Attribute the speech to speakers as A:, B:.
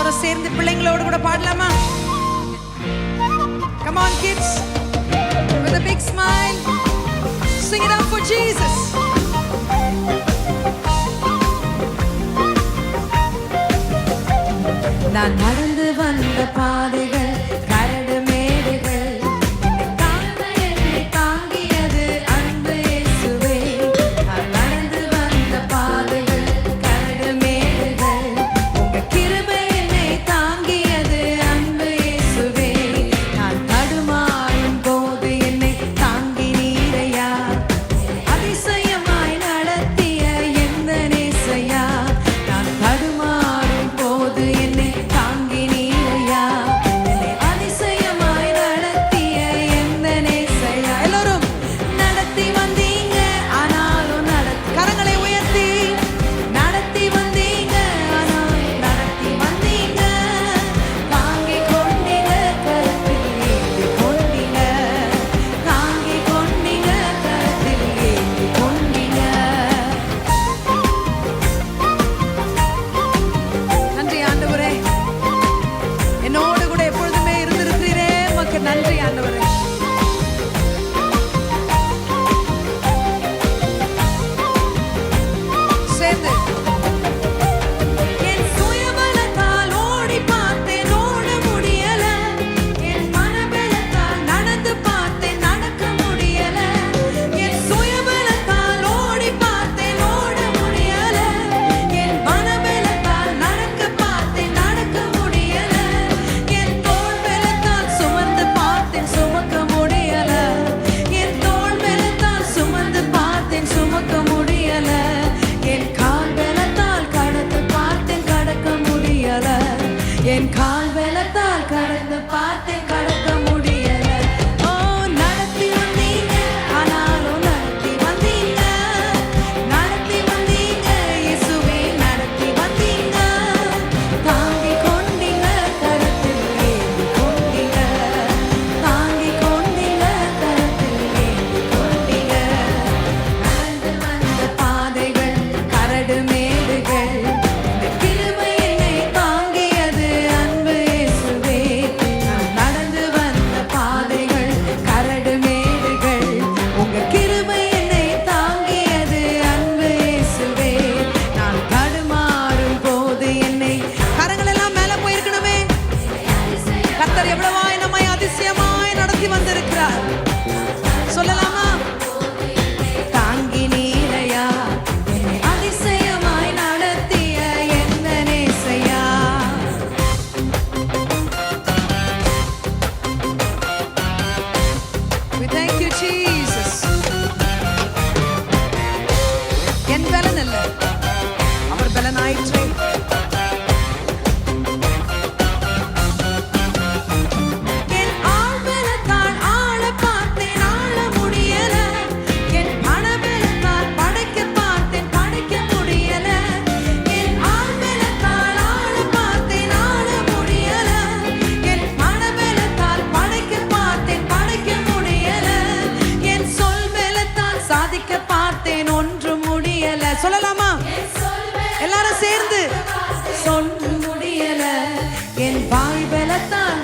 A: எல்லாரும் சேர்ந்து பிள்ளைங்களோடு கூட பாடலாமா? Come on kids, with a big smile, sing it out for Jesus. நான் நடந்து வந்த பாதைகள் கரடு மேடுகள் என்னை தாங்கியது அன்பு இயேசுவே. நான் நடந்து வந்த பாதைகள் கரடு மேடுகள் உங்க கிருபை என்னை தாங்கியது அன்பு இயேசுவே. நான் தடுமாறும் போது என்னை தாங்கி நீரையா அதிசயமாய் நடத்திய எந்த நேசையா. நான் தடுமாறும் போது என்னை தாங்கி நீரையா அதிசயமாய் நடத்திய எந்த நேசையா. எல்லோரும் நடத்தி வந்தீங்க ஆனாலும் கரங்களை உயர்த்தி நடத்தி வந்தீங்க ஆனாலும் நடத்தி வந்தீங்க. தாங்கி கொண்டீங்க கரத்தில் ஏந்தி கொண்டீங்க. தாங்கி கொண்டீங்க கரத்தில் ஏந்தி கொண்டீங்க. நன்றி ஆண்டவரே, என்னோடு கூட எப்பொழுதுமே இருந்திருக்கிறீரே. உமக்கு நன்றி ஆண்டவரே. சேர்ந்து என் சுயபலத்தால் ஓடி பார்த்தேன் ஓட முடியல. என் மனபலத்தால் நடந்து பார்த்தேன் நடக்க முடியல. என் சுயபலத்தால் ஓடி பார்த்தேன் ஓட முடியல. என் மனபலத்தால் நடக்க பார்த்தேன் நடக்க முடியல. என் தோள் பலத்தால் சுமந்து பார்த்தேன் சுமக்க முடியல. என் தோள் பலத்தால் சுமந்து பார்த்தேன் சுமக்க முடியல. என் கால் பலத்தால் கடந்து பார்த்தேன் கடக்க முடியல. என் கால் பலத்தால் கடந்து பார்த்தேன் கடக்க முடியல. ஓ நடத்தி வந்தீங்க ஆனாலும் நடத்தி வந்தீங்க. நடத்தி வந்தீங்க இயேசுவே நடத்தி வந்தீங்க. தாங்கி கொண்டீங்க கரத்தில் ஏந்தி கொண்டீங்க. தாங்கி கொண்டீங்க கரத்தில் ஏந்தி கொண்டீங்க. நடந்து வந்த பாதைகள் கரடு மேடுகள் இந்த கிருபை என்னை தாங்கியது அன்பு இயேசுவே. நான் நடந்து வந்த பாதைகள் கரடு மேடுகள் உங்க கிருபை என்னை தாங்கியது அன்பு இயேசுவே. நான் தடுமாறும் போது என்னை கரங்கள் எல்லாம் மேல போயிருக்கணுமே. கர்த்தர் எவ்வளவாய் நம்மை அதிசயமாய் நடத்தி வந்திருக்கிறார் சொல்லலாமா? தாங்கி நீரையா என்னை அதிசயமாய் நடத்திய எந்த Nesiah. We thank you Jesus. என் பலன் அல்ல அவர் பலனாயிற்றே. என் ஆழ்பலத்தால் ஆள பார்த்தேன் ஆள முடியல. என் மனபலத்தால் படைக்க பார்த்தேன் படைக்க முடியல. என் ஆழ்பலத்தால் ஆள பார்த்தேன் ஆள முடியல. என் மனபலத்தால் படைக்க பார்த்தேன் படைக்க முடியல. என் சொல் பலத்தால் சாதிக்க பார்த்தேன் ஒன்றும் முடியல. சொல்லலாமா? எல்லாரும் சேர்ந்து சொல்ல முடியல. என் வாய் பலத்தால்